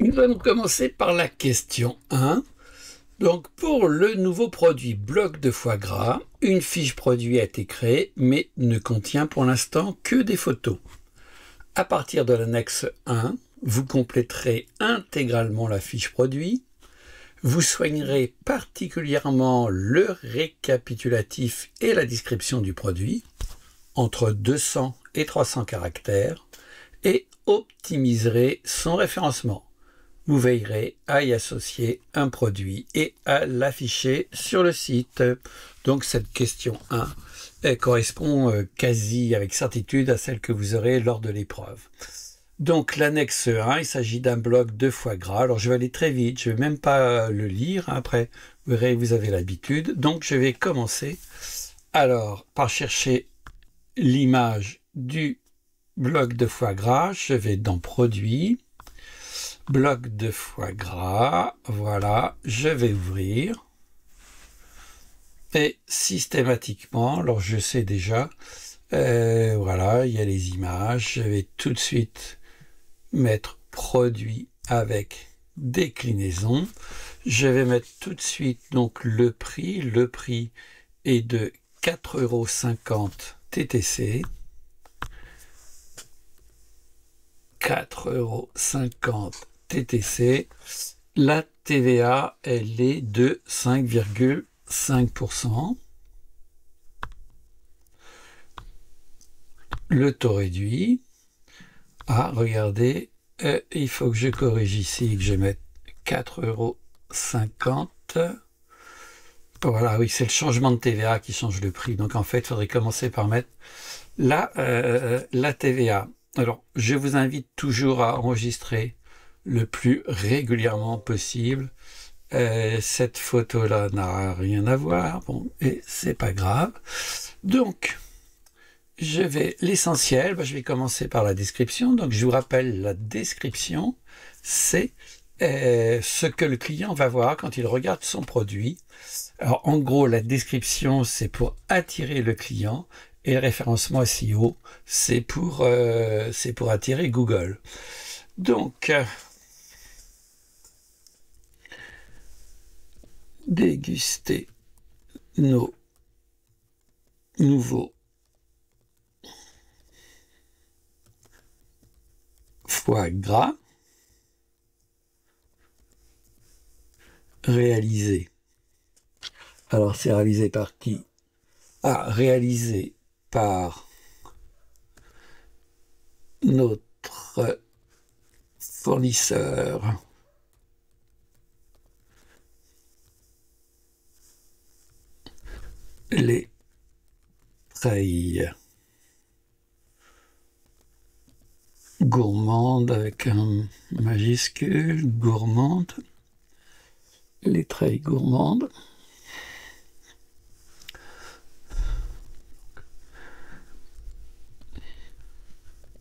Nous allons commencer par la question 1. Donc, pour le nouveau produit bloc de foie gras, une fiche produit a été créée, mais ne contient pour l'instant que des photos. À partir de l'annexe 1, vous compléterez intégralement la fiche produit. Vous soignerez particulièrement le récapitulatif et la description du produit, entre 200 et 300 caractères, et optimiserez son référencement. Vous veillerez à y associer un produit et à l'afficher sur le site. Donc cette question 1 elle correspond quasi avec certitude à celle que vous aurez lors de l'épreuve. Donc l'annexe 1, il s'agit d'un bloc de foie gras. Alors je vais aller très vite, je ne vais même pas le lire. Après, vous verrez, vous avez l'habitude. Donc je vais commencer alors par chercher l'image du bloc de foie gras. Je vais dans Produits. Bloc de foie gras, voilà, je vais ouvrir et systématiquement, alors je sais déjà, voilà, il y a les images, je vais tout de suite mettre produit avec déclinaison, je vais mettre tout de suite donc le prix est de 4,50 € TTC, 4,50 € TTC, la TVA, elle est de 5,5%. Le taux réduit. Ah, regardez, il faut que je corrige ici, que je mette 4,50 €. Voilà, oui, c'est le changement de TVA qui change le prix. Donc en fait, il faudrait commencer par mettre la TVA. Alors, je vous invite toujours à enregistrer le plus régulièrement possible. Cette photo-là n'a rien à voir, bon, et c'est pas grave. Donc, l'essentiel, je vais commencer par la description. Donc, je vous rappelle, la description, c'est ce que le client va voir quand il regarde son produit. Alors, en gros, la description, c'est pour attirer le client. Et le référencement SEO, c'est pour attirer Google. Donc, déguster nos nouveaux foie gras réalisé. Alors, c'est réalisé par qui? Ah, réalisé par notre fournisseur les treilles gourmandes avec un majuscule, gourmande, les treilles gourmandes.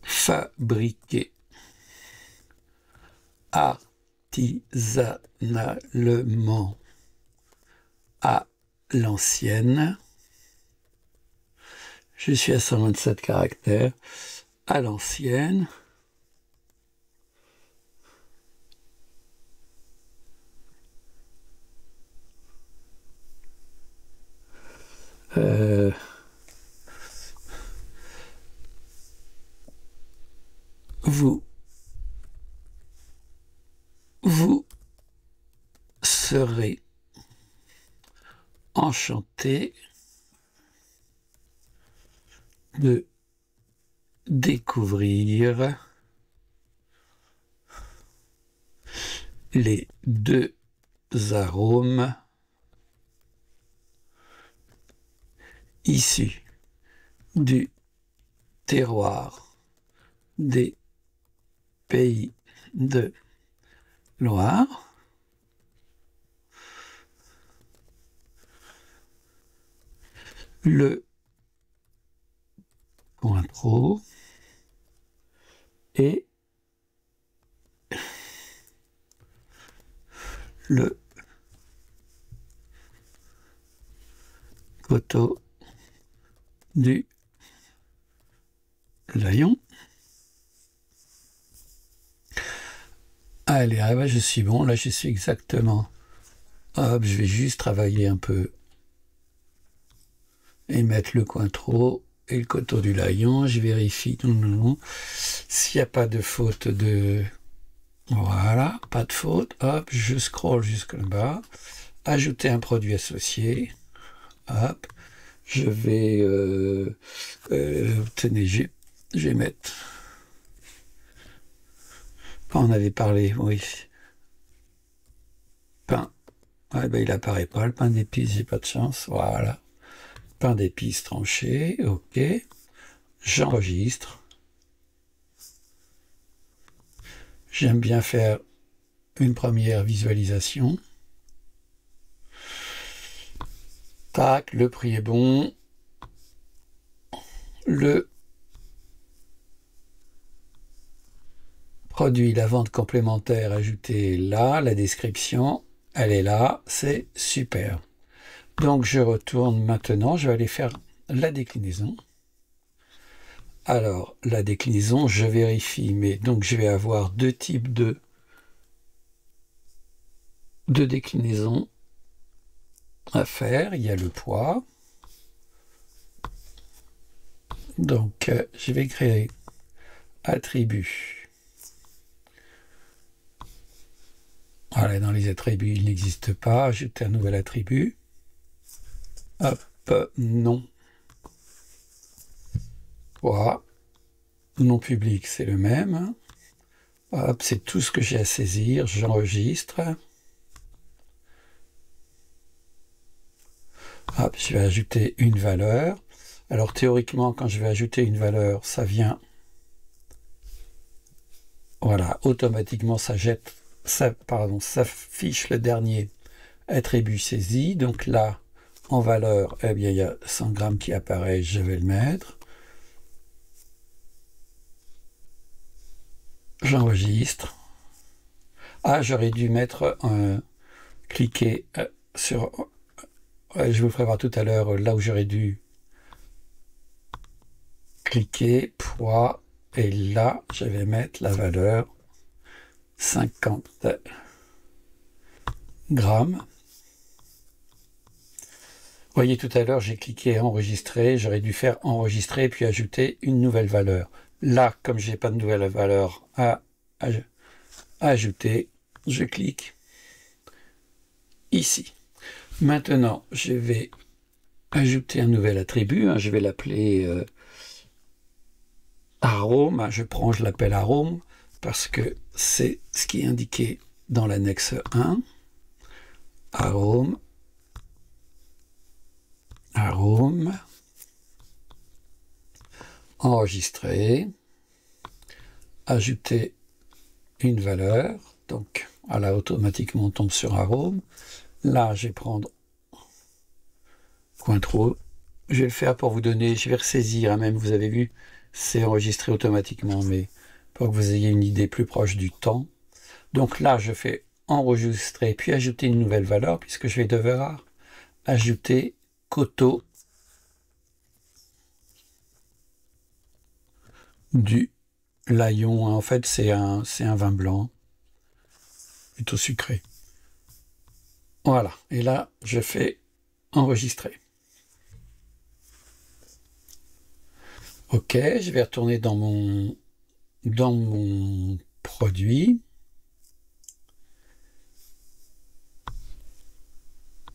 Fabriqué artisanalement à l'ancienne. Je suis à 127 caractères. À l'ancienne. Vous serez enchanté de découvrir les deux arômes issus du terroir des Pays de Loire. Le Cointreau et le Coteau du Layon. Allez, ah ouais, je suis bon, là je suis exactement. Hop, je vais juste travailler un peu et mettre le cointreau et le coteau du layon. Je vérifie s'il n'y a pas de faute de... Voilà, pas de faute. Hop, je scrolle jusque là-bas. Ajouter un produit associé. Hop, je vais... tenez, je vais mettre... Quand on avait parlé, oui. Pain. Ouais, ben, il apparaît pas, le pain d'épices, j'ai pas de chance. Voilà. Pain d'épices tranché, ok. J'enregistre. J'aime bien faire une première visualisation. Tac, le prix est bon. Le produit, la vente complémentaire ajoutée là, la description, elle est là, c'est super. Donc je retourne maintenant, je vais aller faire la déclinaison. Alors, la déclinaison, je vérifie, mais donc je vais avoir deux types de déclinaisons à faire. Il y a le poids. Donc, je vais créer attribut. Voilà, dans les attributs, il n'existe pas. Ajouter un nouvel attribut. Hop, non. Poids. Nom public, c'est le même. Hop, c'est tout ce que j'ai à saisir. J'enregistre. Hop, je vais ajouter une valeur. Alors théoriquement, quand je vais ajouter une valeur, ça vient... Voilà, automatiquement, ça jette... Ça affiche le dernier attribut saisi. Donc là, en valeur, eh bien, il y a 100 grammes qui apparaît. Je vais le mettre. J'enregistre. Ah, j'aurais dû mettre cliquer sur... je vous ferai voir tout à l'heure là où j'aurais dû cliquer, poids, et là, je vais mettre la valeur 50 grammes. Vous voyez, tout à l'heure, j'ai cliqué enregistrer, j'aurais dû faire enregistrer puis ajouter une nouvelle valeur. Là, comme je n'ai pas de nouvelle valeur à ajouter, je clique ici. Maintenant, je vais ajouter un nouvel attribut, je vais l'appeler arôme, je l'appelle arôme parce que c'est ce qui est indiqué dans l'annexe 1. Arôme, enregistrer, ajouter une valeur, donc là automatiquement on tombe sur arôme. Là je vais prendre cointreau, je vais le faire pour vous donner, je vais ressaisir, même vous avez vu, c'est enregistré automatiquement, mais pour que vous ayez une idée plus proche du temps. Donc là je fais enregistrer puis ajouter une nouvelle valeur puisque je vais devoir ajouter coteau du layon. En fait c'est un vin blanc plutôt sucré. Voilà, et là je fais enregistrer. Ok, je vais retourner dans mon produit.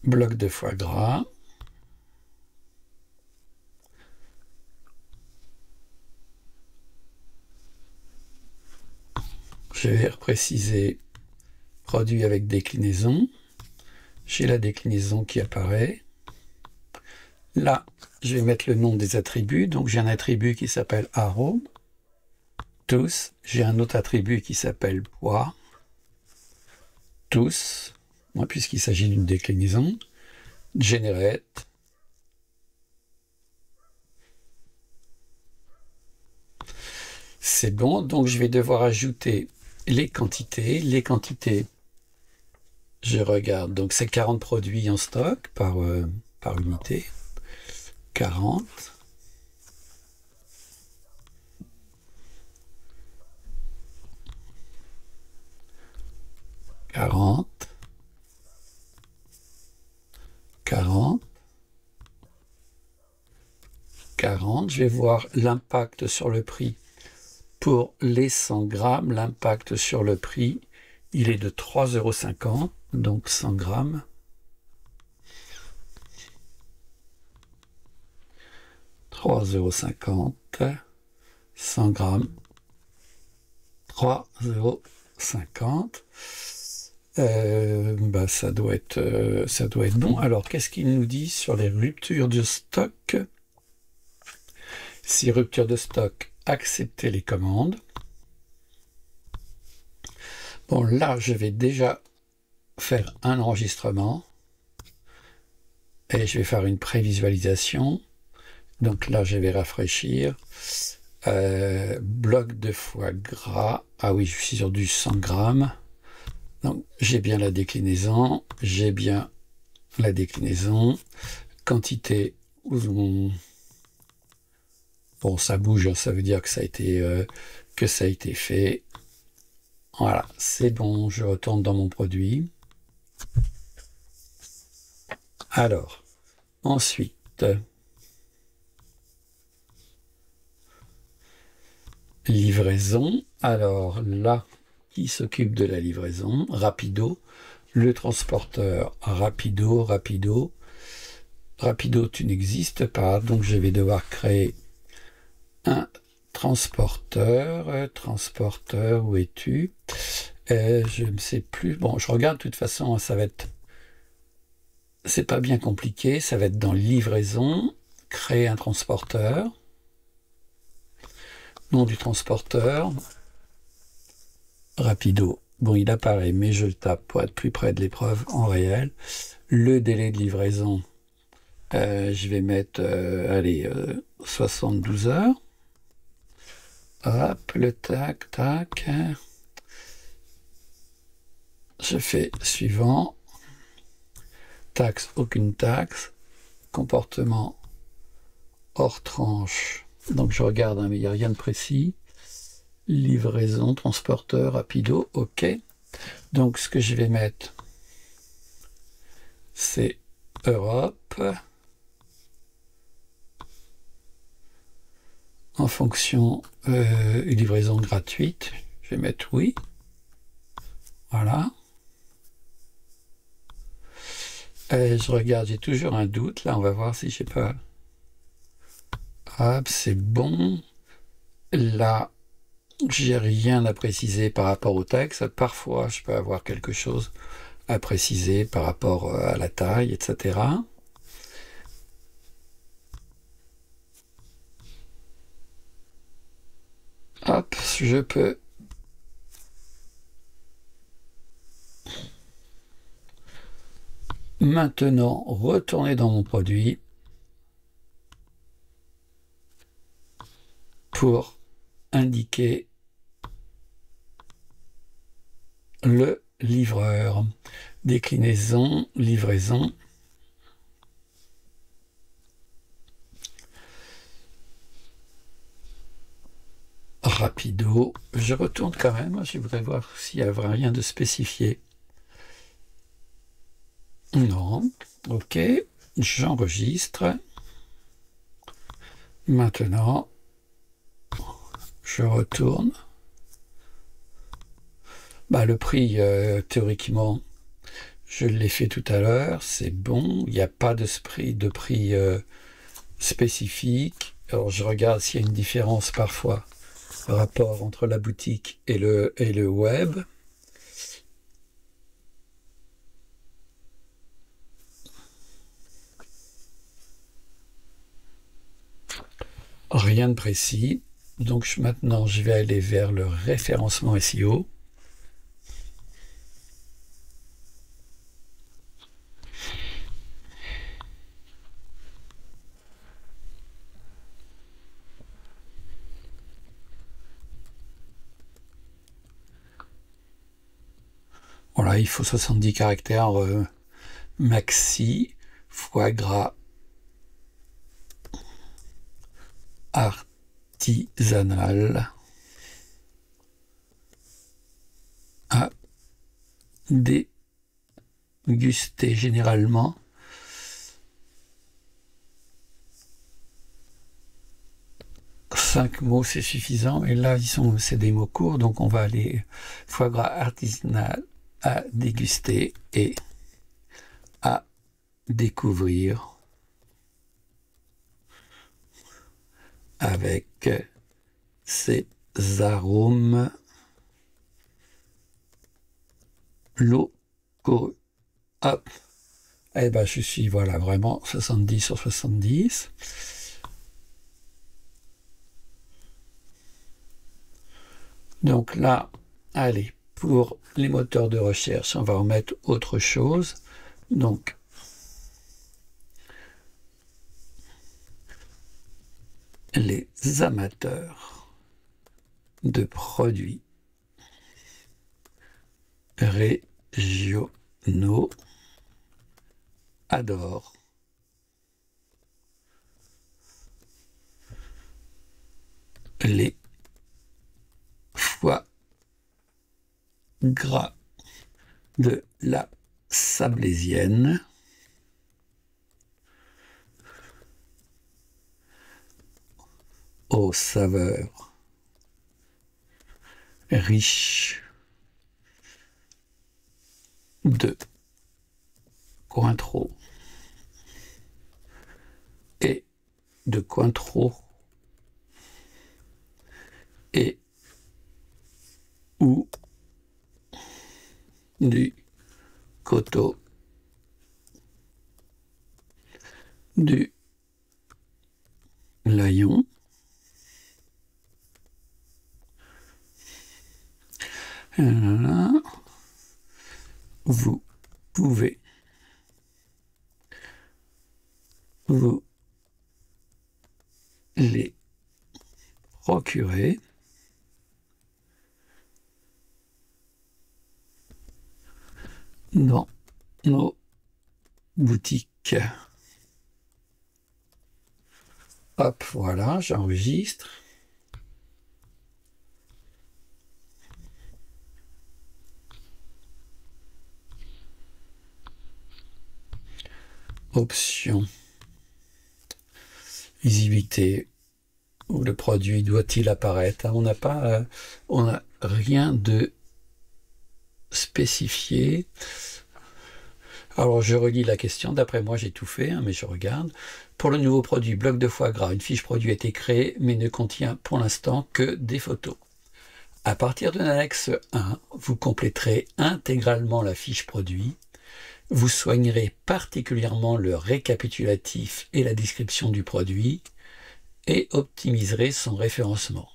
Bloc de foie gras. Je vais repréciser produit avec déclinaison. J'ai la déclinaison qui apparaît. Là, je vais mettre le nom des attributs. Donc j'ai un attribut qui s'appelle arôme. Tous. J'ai un autre attribut qui s'appelle poids. Tous. Puisqu'il s'agit d'une déclinaison. Generate. C'est bon. Donc je vais devoir ajouter les quantités. Les quantités, je regarde. Donc c'est 40 produits en stock par unité. 40. 40, 40, 40. Je vais voir l'impact sur le prix. Pour les 100 grammes, l'impact sur le prix, il est de 3,50 €, donc 100 grammes. 3,50 €, 100 grammes, 3,50 €. Ça doit être bon. Alors, qu'est-ce qu'il nous dit sur les ruptures de stock? Si rupture de stock, accepter les commandes. Bon, là, je vais déjà faire un enregistrement et je vais faire une prévisualisation. Donc là, je vais rafraîchir. Bloc de foie gras. Ah oui, je suis sur du 100 grammes. Donc, j'ai bien la déclinaison. J'ai bien la déclinaison. Quantité. Bon, ça bouge, ça veut dire que ça a été fait. Voilà, c'est bon, je retourne dans mon produit. Alors, ensuite, livraison. Alors là, qui s'occupe de la livraison? Rapido, le transporteur. Rapido, tu n'existes pas, donc je vais devoir créer un transporteur. Transporteur, où es-tu? Je ne sais plus. Bon, je regarde, de toute façon, ça va être... C'est pas bien compliqué, ça va être dans livraison, créer un transporteur. Nom du transporteur. Rapido. Bon, il apparaît, mais je le tape pour être plus près de l'épreuve en réel. Le délai de livraison, je vais mettre, 72 heures. Hop, le tac, tac. Je fais suivant. Taxe, aucune taxe. Comportement hors tranche. Donc je regarde, mais il n'y a rien de précis. Livraison, transporteur, rapido, ok. Donc ce que je vais mettre, c'est Europe. En fonction, livraison gratuite, je vais mettre oui. Voilà. Je regarde, j'ai toujours un doute. Là, on va voir si je sais pas. Hop, c'est bon. Là, j'ai rien à préciser par rapport au texte. Parfois, je peux avoir quelque chose à préciser par rapport à la taille, etc. Hop, je peux maintenant retourner dans mon produit pour indiquer le livreur. Déclinaison, livraison. Rapido. Je retourne quand même, je voudrais voir s'il n'y a rien de spécifié. Non. Ok. J'enregistre. Maintenant, je retourne. Le prix, théoriquement, je l'ai fait tout à l'heure, c'est bon. Il n'y a pas de prix spécifique. Alors, je regarde s'il y a une différence parfois rapport entre la boutique et le web. Rien de précis. Donc maintenant, je vais aller vers le référencement SEO. Voilà, il faut 70 caractères maxi, foie gras, artisanal. Ah, déguster généralement. Cinq mots, c'est suffisant. Et là, c'est des mots courts, donc on va aller foie gras artisanal à déguster et à découvrir avec ses arômes locaux. Hop. Eh ben, je suis, voilà, vraiment 70 sur 70. Donc là, allez, pour les moteurs de recherche, on va en mettre autre chose. Donc, les amateurs de produits régionaux adorent les foie gras de la Sablésienne aux saveurs riches de Cointreau et de Cointreau et ou du coteau du Layon. Vous pouvez vous les procurer dans nos boutiques. Hop, voilà, j'enregistre. Option. Visibilité. Où le produit doit-il apparaître? On n'a pas, on n'a rien de spécifié. Alors je relis la question. D'après moi, j'ai tout fait, hein, mais je regarde. Pour le nouveau produit bloc de foie gras, une fiche produit a été créée, mais ne contient pour l'instant que des photos. À partir de l'annexe 1, vous compléterez intégralement la fiche produit. Vous soignerez particulièrement le récapitulatif et la description du produit et optimiserez son référencement.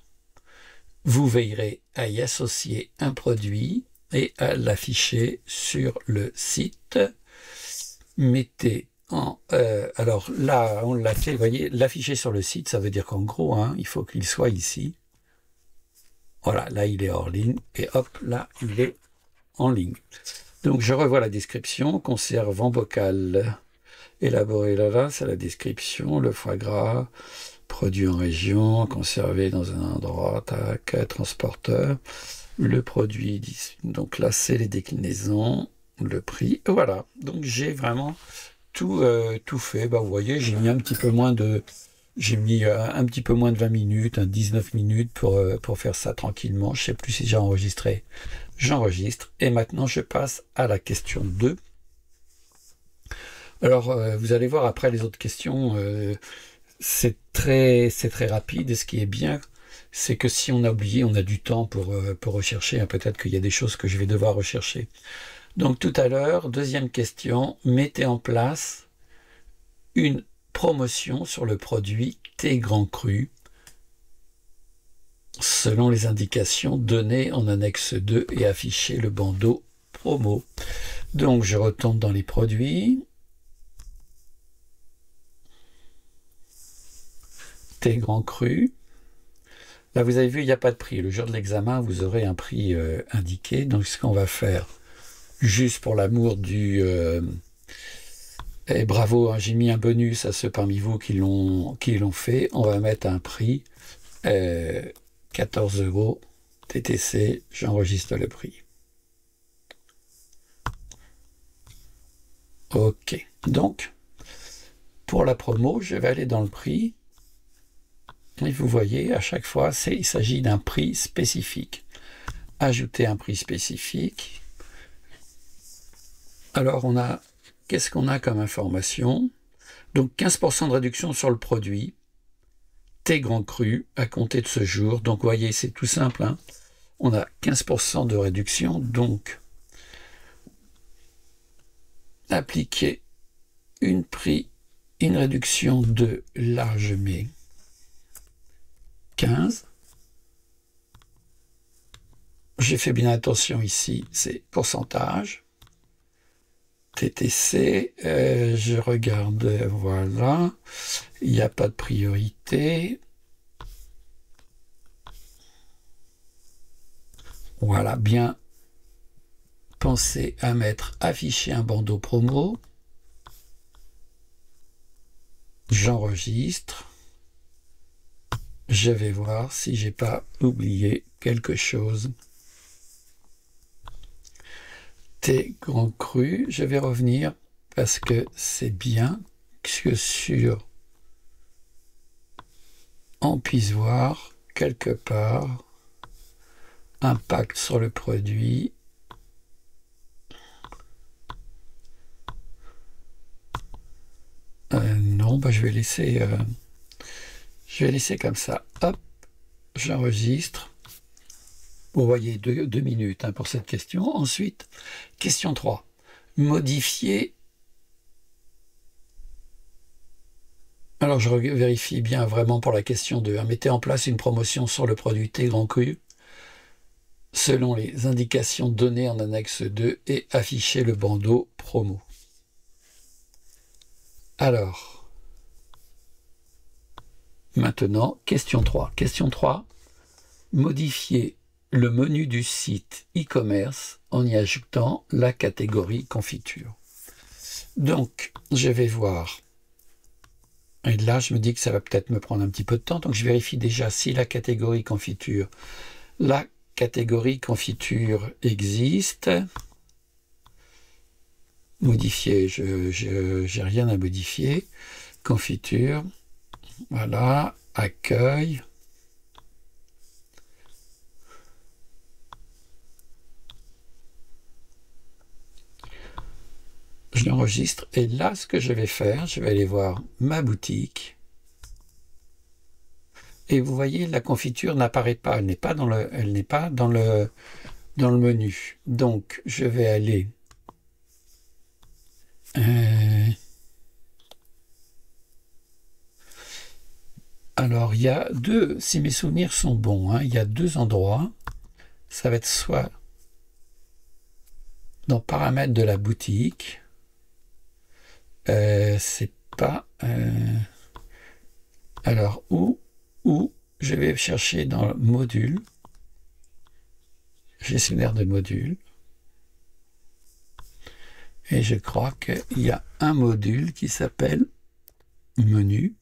Vous veillerez à y associer un produit et à l'afficher sur le site. Mettez en... alors là, on l'a fait, vous voyez, l'afficher sur le site, ça veut dire qu'en gros, hein, il faut qu'il soit ici. Voilà, là, il est hors ligne. Et hop, là, il est en ligne. Donc, je revois la description. Conserve en bocal élaboré, là, c'est la description. Le foie gras, produit en région, conservé dans un endroit, tac, transporteur. Le produit, donc là, c'est les déclinaisons, le prix. Voilà, donc j'ai vraiment tout fait. Bah, vous voyez, j'ai mis un petit peu moins de... J'ai mis un petit peu moins de 20 minutes, 19 minutes pour faire ça tranquillement. Je ne sais plus si j'ai enregistré. J'enregistre. Et maintenant, je passe à la question 2. Alors, vous allez voir après les autres questions, c'est très rapide. Et ce qui est bien, c'est que si on a oublié, on a du temps pour rechercher. Hein. Peut-être qu'il y a des choses que je vais devoir rechercher. Donc, tout à l'heure, deuxième question. Mettez en place une promotion sur le produit thé grand cru selon les indications données en annexe 2 et afficher le bandeau promo. Donc je retombe dans les produits. Thé grand cru. Là vous avez vu, il n'y a pas de prix. Le jour de l'examen, vous aurez un prix indiqué. Donc ce qu'on va faire, juste pour l'amour du... Et bravo, hein, j'ai mis un bonus à ceux parmi vous qui l'ont fait. On va mettre un prix 14 € TTC. J'enregistre le prix. OK. Donc, pour la promo, je vais aller dans le prix. Et vous voyez, à chaque fois, il s'agit d'un prix spécifique. Ajouter un prix spécifique. Alors, qu'est-ce qu'on a comme information? Donc, 15% de réduction sur le produit. Thé grand cru à compter de ce jour. Donc, vous voyez, c'est tout simple, hein. On a 15% de réduction, donc appliquer une réduction de, là je mets 15. J'ai fait bien attention ici, c'est pourcentage. TTC, je regarde, voilà, il n'y a pas de priorité. Voilà, bien penser à mettre afficher un bandeau promo. J'enregistre. Je vais voir si j'ai pas oublié quelque chose. Thé grand cru, je vais revenir parce que c'est bien que on puisse voir quelque part impact sur le produit. Non, bah, je vais laisser comme ça. Hop, j'enregistre. Vous voyez, 2 minutes hein, pour cette question. Ensuite, question 3. Modifier. Alors, je vérifie bien vraiment pour la question 2. Hein. Mettez en place une promotion sur le produit thé grand cru selon les indications données en annexe 2 et affichez le bandeau promo. Alors, maintenant, question 3. Question 3, modifier le menu du site e-commerce en y ajoutant la catégorie confiture. Donc, je vais voir. Et là, je me dis que ça va peut-être me prendre un petit peu de temps. Donc, je vérifie déjà si la catégorie confiture existe. Modifier, je n'ai rien à modifier. Confiture, voilà, accueil. Je l'enregistre et là, ce que je vais faire, je vais aller voir ma boutique. Et vous voyez, la confiture n'apparaît pas, elle n'est pas dans le menu. Donc, je vais aller alors, il y a deux, si mes souvenirs sont bons, hein, il y a 2 endroits. Ça va être soit dans paramètres de la boutique. C'est pas... alors, où je vais chercher dans le module, gestionnaire de module, et je crois qu'il y a un module qui s'appelle menu.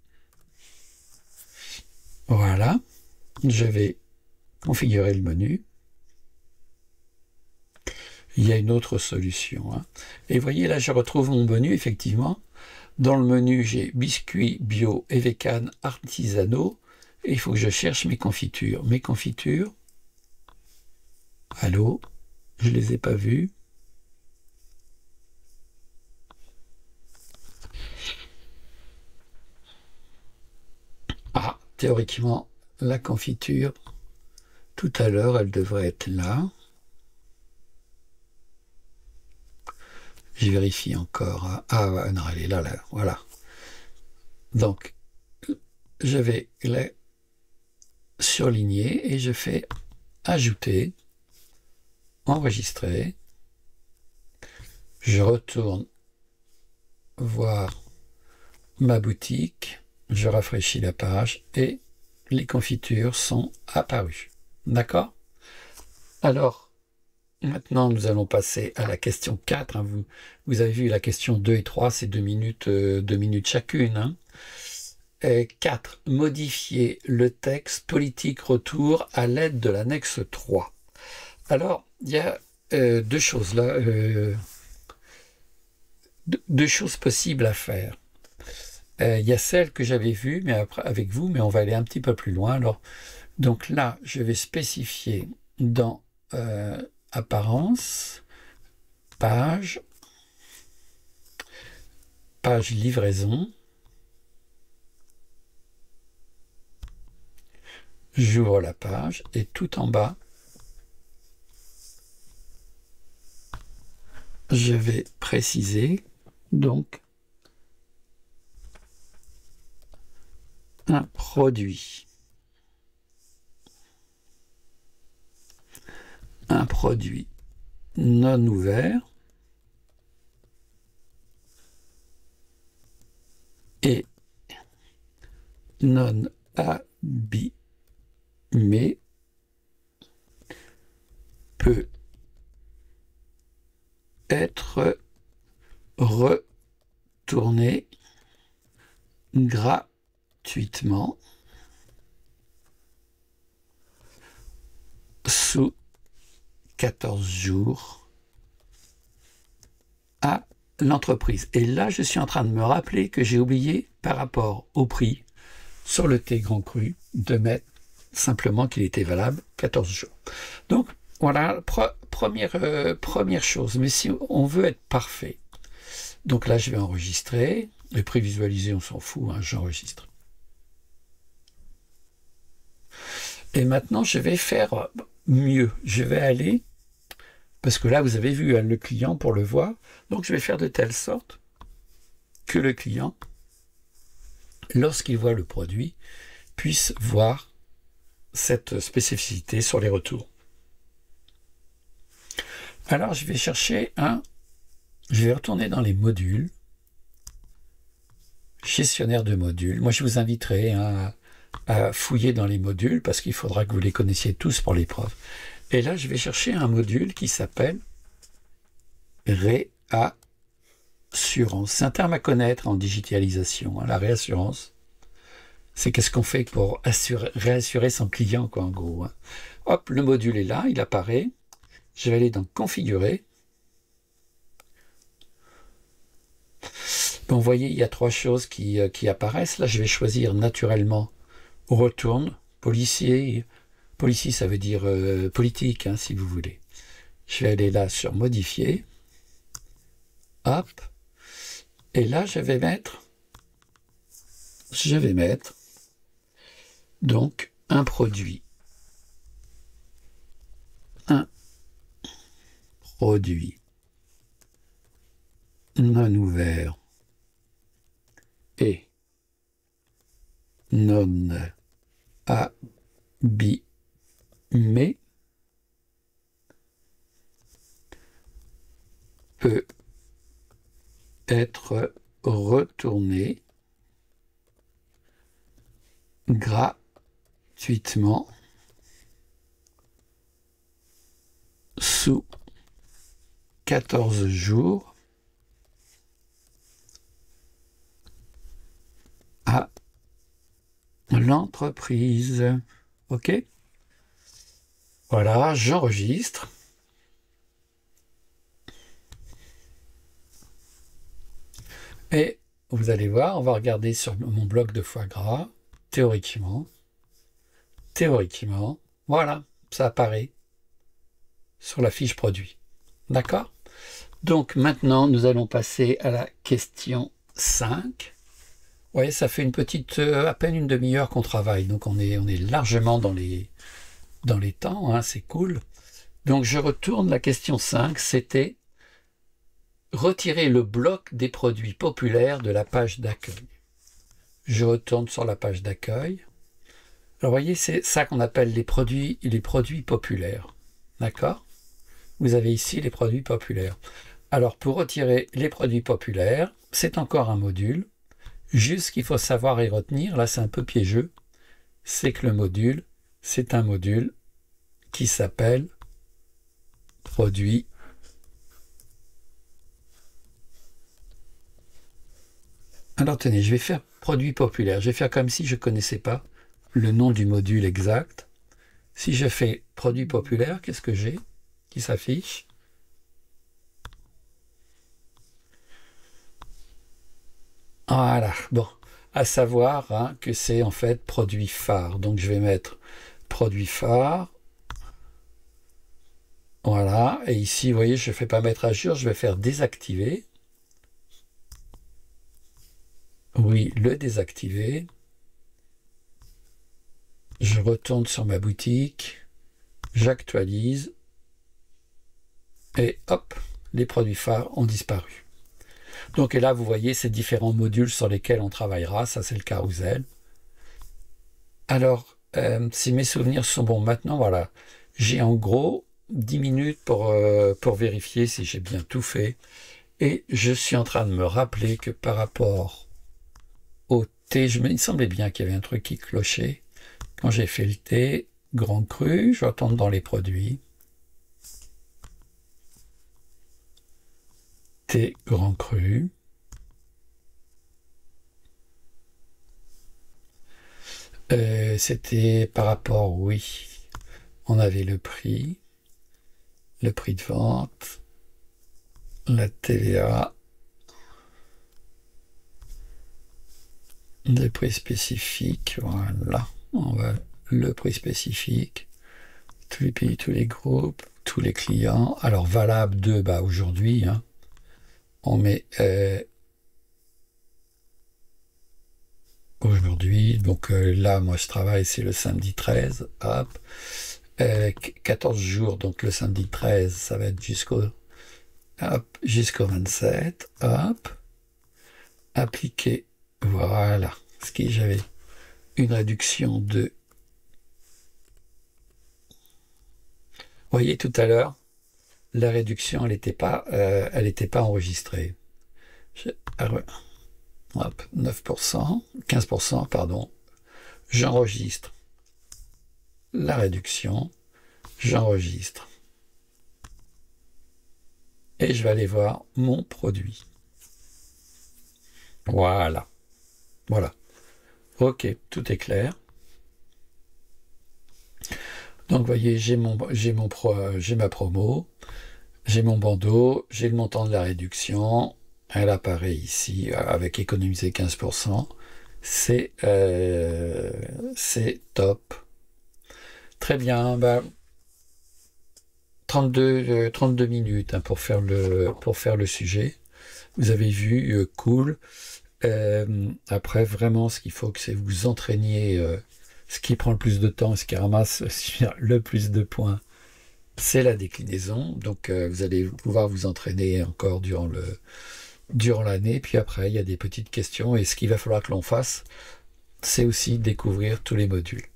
Voilà, je vais configurer le menu. Il y a une autre solution. Hein. Et vous voyez, là, je retrouve mon menu, effectivement. Dans le menu, j'ai biscuits bio et vegan artisanaux. Et il faut que je cherche mes confitures. Mes confitures, allô, je ne les ai pas vues. Ah, théoriquement, la confiture, tout à l'heure, elle devrait être là. Je vérifie encore. Hein. Ah non, elle est là, voilà. Donc, je vais la surligner et je fais ajouter, enregistrer. Je retourne voir ma boutique, je rafraîchis la page et les confitures sont apparues. D'accord? Alors, maintenant, nous allons passer à la question 4. Hein. Vous avez vu la question 2 et 3, c'est 2 minutes, 2 minutes chacune. Hein. 4. Modifier le texte politique retour à l'aide de l'annexe 3. Alors, il y a 2 choses là. deux choses possibles à faire. Il y a celle que j'avais vue mais après, avec vous, mais on va aller un petit peu plus loin. Alors, donc là, je vais spécifier dans Apparence, page livraison. J'ouvre la page et tout en bas, je vais préciser donc un produit. Un produit non ouvert et non abîmé peut être retourné gratuitement sous 14 jours à l'entreprise. Et là, je suis en train de me rappeler que j'ai oublié par rapport au prix sur le thé Grand Cru de mettre simplement qu'il était valable 14 jours. Donc, voilà, première chose. Mais si on veut être parfait, donc là, je vais enregistrer. Les prévisualiser, on s'en fout, hein, j'enregistre. Et maintenant, je vais faire mieux. Je vais aller, parce que là, vous avez vu, hein, le client pour le voir. Donc, je vais faire de telle sorte que le client, lorsqu'il voit le produit, puisse voir cette spécificité sur les retours. Alors, je vais chercher je vais retourner dans les modules, gestionnaire de modules. Moi, je vous inviterai à fouiller dans les modules parce qu'il faudra que vous les connaissiez tous pour l'épreuve. Et là, je vais chercher un module qui s'appelle réassurance. C'est un terme à connaître en digitalisation. Hein. La réassurance, c'est qu'est-ce qu'on fait pour réassurer son client, quoi, en gros. Hein. Hop, le module est là, il apparaît. Je vais aller dans Configurer. Bon, vous voyez, il y a trois choses qui apparaissent. Là, je vais choisir naturellement Retourne, policier. Policier, ça veut dire politique, hein, si vous voulez. Je vais aller là sur Modifier. Hop. Et là, je vais mettre donc un produit. Un produit non ouvert et non abîmé peut être retourné gratuitement sous 14 jours à l'entreprise. OK? Voilà, j'enregistre. Et vous allez voir, on va regarder sur mon bloc de foie gras, théoriquement, voilà, ça apparaît sur la fiche produit. D'accord? Donc maintenant, nous allons passer à la question 5. Vous voyez, ça fait une petite, à peine une demi-heure qu'on travaille, donc on est largement dans les temps, hein, c'est cool. Donc je retourne, la question 5, c'était retirer le bloc des produits populaires de la page d'accueil. Je retourne sur la page d'accueil. Alors, vous voyez, c'est ça qu'on appelle les produits populaires. D'accord? Vous avez ici les produits populaires. Alors, pour retirer les produits populaires, c'est encore un module. Juste ce qu'il faut savoir et retenir, là c'est un peu piégeux, c'est que le module, c'est un module qui s'appelle produit. Alors tenez, je vais faire produit populaire. Je vais faire comme si je ne connaissais pas le nom du module exact. Si je fais produit populaire, qu'est-ce que j'ai qui s'affiche? Voilà, bon, à savoir hein, que c'est en fait produit phare. Donc je vais mettre produit phare. Voilà, et ici, vous voyez, je ne fais pas mettre à jour, je vais faire désactiver. Oui, le désactiver. Je retourne sur ma boutique, j'actualise, et hop, les produits phares ont disparu. Donc, et là, vous voyez ces différents modules sur lesquels on travaillera. Ça, c'est le carrousel. Alors, si mes souvenirs sont bons, maintenant, voilà, j'ai en gros 10 minutes pour vérifier si j'ai bien tout fait. Et je suis en train de me rappeler que par rapport au thé, il me semblait bien qu'il y avait un truc qui clochait. Quand j'ai fait le thé, grand cru, je retourne dans les produits. Thé grand cru. C'était par rapport, oui, on avait le prix de vente, la TVA, le prix spécifique, voilà, on va le prix spécifique, tous les pays, tous les groupes, tous les clients, alors valable de bah, aujourd'hui, hein, on met aujourd'hui, donc là, moi je travaille, c'est le samedi 13, hop, 14 jours, donc le samedi 13, ça va être jusqu'au 27, hop, appliquer, voilà, ce qui j'avais une réduction de, vous voyez tout à l'heure, la réduction, elle n'était pas enregistrée. Hop, 9%, 15%, pardon, j'enregistre la réduction, j'enregistre. Et je vais aller voir mon produit. Voilà. Voilà. Ok, tout est clair. Donc, vous voyez, j'ai ma promo, j'ai mon bandeau, j'ai le montant de la réduction. Elle apparaît ici avec économiser 15%. C'est top. Très bien. Bah, 32 minutes hein, pour faire le sujet. Vous avez vu, cool. Après, vraiment, ce qu'il faut, c'est vous entraîniez. Ce qui prend le plus de temps, ce qui ramasse le plus de points, c'est la déclinaison. Donc, vous allez pouvoir vous entraîner encore durant l'année. Puis après, il y a des petites questions. Et ce qu'il va falloir que l'on fasse, c'est aussi découvrir tous les modules.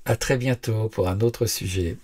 À très bientôt pour un autre sujet.